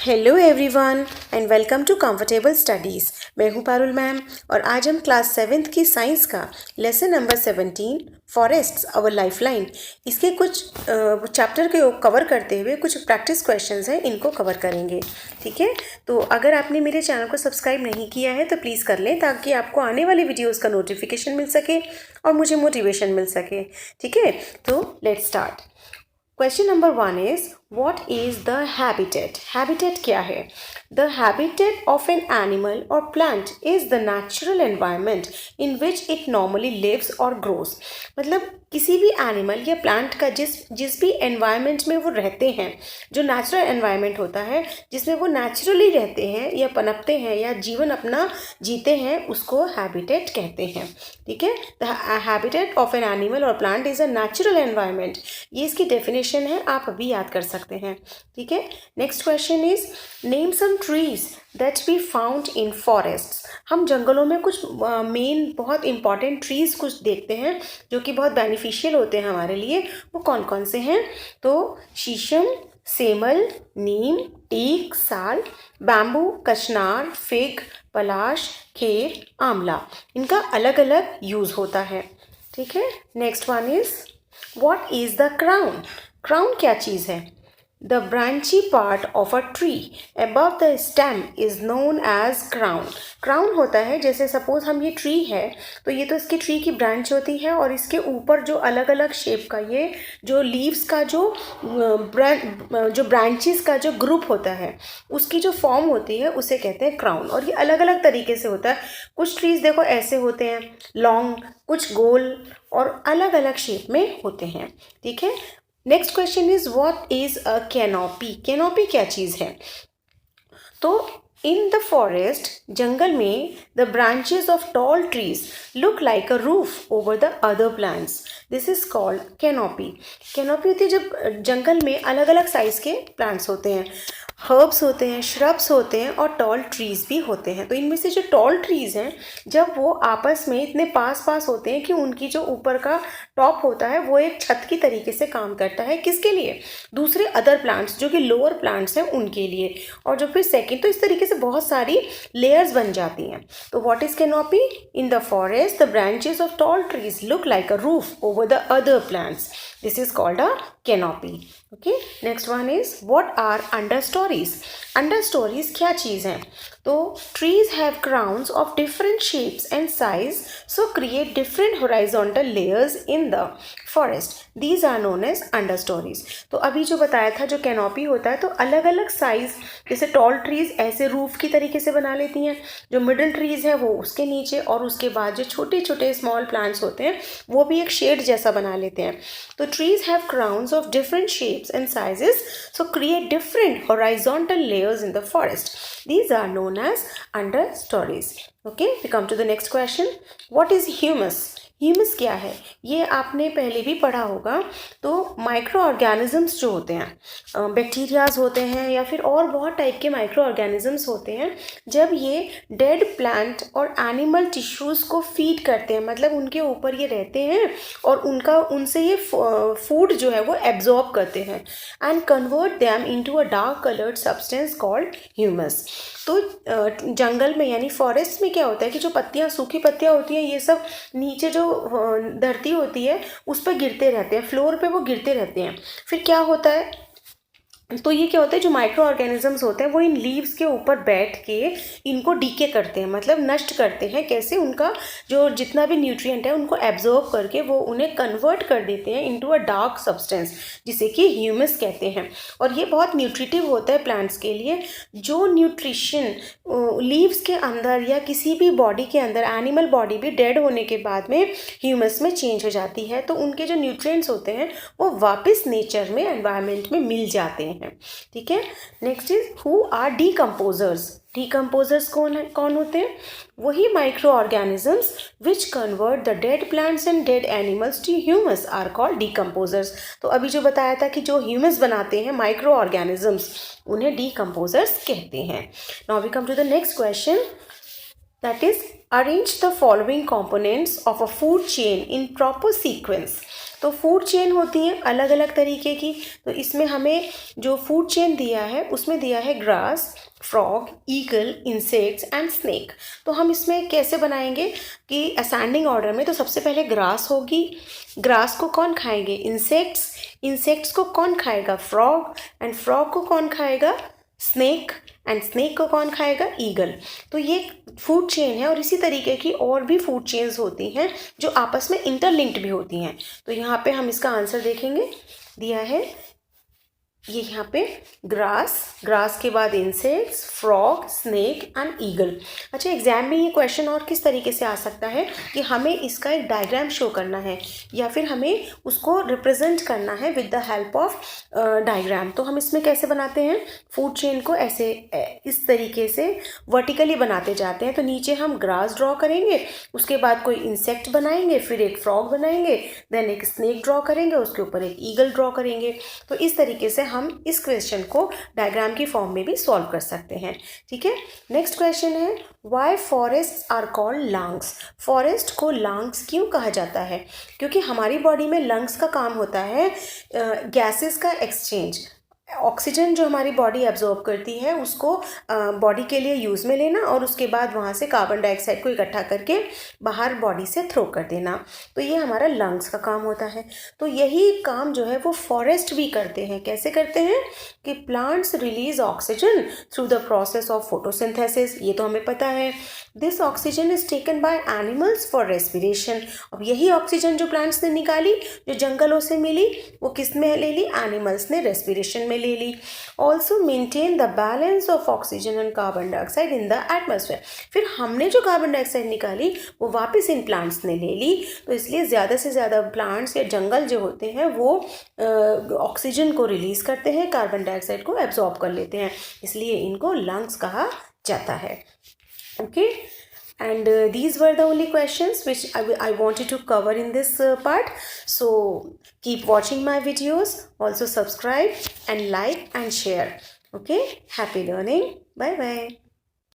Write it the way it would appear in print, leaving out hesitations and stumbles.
Hello everyone and welcome to comfortable studies. मैं हूं Parul ma'am और आज हम क्लास 7th की साइंस का lesson number 17 forests our lifeline इसके कुछ चैप्टर के कवर करते हुए कुछ प्रैक्टिस क्वेश्चंस हैं, इनको कवर करेंगे। ठीक है, तो अगर आपने मेरे चैनल को सब्सक्राइब नहीं किया है तो प्लीज़ कर लें ताकि आपको आने वाले वीडियोज़ का नोटिफिकेशन मिल सके और मुझे मोटिवेशन मिल सके। ठीक है, तो let's start. Question number 1 is what is the habitat. Habitat क्या है? The habitat of an animal और plant is the natural environment in which it normally lives और ग्रोज। मतलब किसी भी एनिमल या प्लांट का जिस भी एनवायरनमेंट में वो रहते हैं, जो नेचुरल एनवायरनमेंट होता है जिसमें वो नेचुरली रहते हैं या पनपते हैं या जीवन अपना जीते हैं, उसको हैबिटेट कहते हैं। ठीक है, the habitat of an animal और plant is a natural environment, ये इसकी डेफिनेशन है, आप अभी याद कर सकते हैं। ठीक है, next question is name some trees that be found in forests. हम जंगलों में कुछ मेन बहुत इंपॉर्टेंट ट्रीज कुछ देखते हैं जो कि बहुत बेनिफिशियल होते हैं हमारे लिए। वो कौन कौन से हैं? तो शीशम, सेमल, नीम, टीक, साल, बैम्बू, कचनार, फिग, पलाश, खेर, आंवला। इनका अलग अलग यूज होता है। ठीक है, next one is what is the crown. Crown क्या चीज़ है? The branchy part of a tree above the stem is known as crown. Crown होता है, जैसे सपोज हम ये ट्री है तो ये तो इसकी ट्री की ब्रांच होती है और इसके ऊपर जो अलग अलग शेप का ये जो लीव्स का जो ब्रांचेस का जो ग्रुप होता है उसकी जो फॉर्म होती है उसे कहते हैं क्राउन। और ये अलग अलग तरीके से होता है। कुछ ट्रीज देखो ऐसे होते हैं लॉन्ग, कुछ गोल और अलग अलग शेप में होते हैं। ठीक है, next question is what is a canopy. Canopy क्या चीज़ है? तो इन द फॉरेस्ट, जंगल में, the branches of tall trees look like a roof over the other plants, this is called canopy. Canopy होती है जब जंगल में अलग अलग साइज के प्लांट्स होते हैं, हर्ब्स होते हैं, श्रब्स होते हैं और टॉल ट्रीज भी होते हैं। तो इनमें से जो टॉल ट्रीज हैं जब वो आपस में इतने पास पास होते हैं कि उनकी जो ऊपर का टॉप होता है वो एक छत की तरीके से काम करता है। किसके लिए? दूसरे अदर प्लांट्स जो कि लोअर प्लांट्स हैं उनके लिए। और जो फिर सेकेंड, तो इस तरीके से बहुत सारी लेयर्स बन जाती हैं। तो what is canopy? In the forest the branches of tall trees look like a roof over the other plants, this is called a canopy. Okay, next one is what are understoreys. Understoreys क्या चीज़ है? तो trees have crowns of different shapes and size so create different horizontal layers in the forest, these are known as understoreys. तो अभी जो बताया था, जो कैनोपी होता है तो अलग अलग साइज, जैसे टॉल ट्रीज ऐसे रूफ की तरीके से बना लेती हैं, जो मिडिल ट्रीज है वो उसके नीचे, और उसके बाद जो छोटे छोटे स्मॉल प्लांट्स होते हैं वो भी एक शेड जैसा बना लेते हैं। तो trees have crowns of different shapes and sizes so create different horizontal layers in the forest, these are known as understories. Okay, we come to the next question. What is humus? Humus क्या है? ये आपने पहले भी पढ़ा होगा। तो micro organisms जो होते हैं, बैक्टीरियाज होते हैं या फिर और बहुत टाइप के माइक्रो ऑर्गेनिजम्स होते हैं, जब ये डेड प्लांट और एनिमल टिश्यूज़ को फीड करते हैं, मतलब उनके ऊपर ये रहते हैं और उनसे ये फूड जो है वो एब्जॉर्ब करते हैं and convert them into a dark coloured substance called humus. तो जंगल में यानी फॉरेस्ट में क्या होता है कि जो पत्तियाँ, सूखी पत्तियाँ होती हैं, ये सब नीचे जो धरती होती है उस पर गिरते रहते हैं, फ्लोर पे वो गिरते रहते हैं। फिर क्या होता है? तो ये क्या होता है, जो माइक्रो ऑर्गेनिजम्स होते हैं वो इन लीव्स के ऊपर बैठ के इनको डीके करते हैं, मतलब नष्ट करते हैं। कैसे? उनका जो जितना भी न्यूट्रिएंट है उनको एब्जॉर्ब करके वो उन्हें कन्वर्ट कर देते हैं इनटू अ डार्क सब्सटेंस, जिसे कि ह्यूमस कहते हैं। और ये बहुत न्यूट्रिटिव होता है प्लांट्स के लिए। जो न्यूट्रिशन लीव्स के अंदर या किसी भी बॉडी के अंदर, एनिमल बॉडी भी डेड होने के बाद में ह्यूमस में चेंज हो जाती है, तो उनके जो न्यूट्रिएंट्स होते हैं वो वापस नेचर में, एनवायरनमेंट में मिल जाते हैं। ठीक है, next is who are decomposers. Decomposers कौन होते हैं? वही micro organisms which convert the dead plants and dead animals to humus are called decomposers. तो अभी जो बताया था कि जो ह्यूमस बनाते हैं माइक्रो ऑर्गेनिजम्स, उन्हें डीकम्पोजर्स कहते हैं। Now we come to the next question, that is arrange the following components of a food chain in proper sequence. तो फूड चेन होती हैं अलग अलग तरीके की। तो इसमें हमें जो फूड चेन होती हैं अलग अलग तरीके की, तो इसमें हमें जो फूड चेन दिया है उसमें दिया है grass, frog, eagle, insects and snake. तो हम इसमें कैसे बनाएंगे कि असेंडिंग ऑर्डर में, तो सबसे पहले ग्रास होगी। ग्रास को कौन खाएंगे? इंसेक्ट्स। इंसेक्ट्स को कौन खाएगा? फ्रॉग। एंड फ्रॉग को कौन खाएगा? स्नेक। एंड स्नेक को कौन खाएगा? ईगल। तो ये फूड चेन है और इसी तरीके की और भी फूड चेन्स होती हैं जो आपस में इंटरलिंक्ड भी होती हैं। तो यहाँ पे हम इसका आंसर देखेंगे, दिया है ये यहाँ पे ग्रास, ग्रास के बाद insects, frog, snake and eagle. अच्छा, एग्जाम में ये क्वेश्चन और किस तरीके से आ सकता है कि हमें इसका एक डायग्राम शो करना है या फिर हमें उसको रिप्रेजेंट करना है with the help of diagram. तो हम इसमें कैसे बनाते हैं? फूड चेन को ऐसे इस तरीके से वर्टिकली बनाते जाते हैं। तो नीचे हम ग्रास ड्रॉ करेंगे, उसके बाद कोई इंसेक्ट बनाएंगे, फिर एक फ्रॉग बनाएंगे, देन एक स्नेक ड्रॉ करेंगे, उसके ऊपर एक ईगल ड्रॉ करेंगे। तो इस तरीके से हम इस क्वेश्चन को डायग्राम की फॉर्म में भी सॉल्व कर सकते हैं। ठीक है, नेक्स्ट क्वेश्चन है why forest are called lungs. Forest को लंग्स क्यों कहा जाता है? क्योंकि हमारी बॉडी में लंग्स का काम होता है गैसेस का एक्सचेंज। ऑक्सीजन जो हमारी बॉडी एब्जॉर्ब करती है उसको बॉडी के लिए यूज़ में लेना और उसके बाद वहाँ से कार्बन डाइऑक्साइड को इकट्ठा करके बाहर बॉडी से थ्रो कर देना। तो ये हमारा लंग्स का काम होता है। तो यही काम जो है वो फॉरेस्ट भी करते हैं। कैसे करते हैं? कि plants release oxygen through the process of photosynthesis, ये तो हमें पता है। This oxygen is taken by animals for respiration. अब यही ऑक्सीजन जो प्लांट्स ने निकाली, जो जंगलों से मिली, वो किस में ले ली? एनिमल्स ने रेस्पिरेशन में ले ली। Also maintain the balance of oxygen and carbon dioxide in the atmosphere. फिर हमने जो कार्बन डाइऑक्साइड निकाली वो वापस इन प्लांट्स ने ले ली। तो इसलिए ज़्यादा से ज़्यादा प्लांट्स या जंगल जो होते हैं वो ऑक्सीजन को रिलीज करते हैं, कार्बन डाइऑक्साइड को एब्जॉर्ब कर लेते हैं, इसलिए इनको लंग्स कहा जाता है। Okay, and these were the only questions which I wanted to cover in this part. So keep watching my videos, also subscribe and like and share. Okay, happy learning. Bye bye.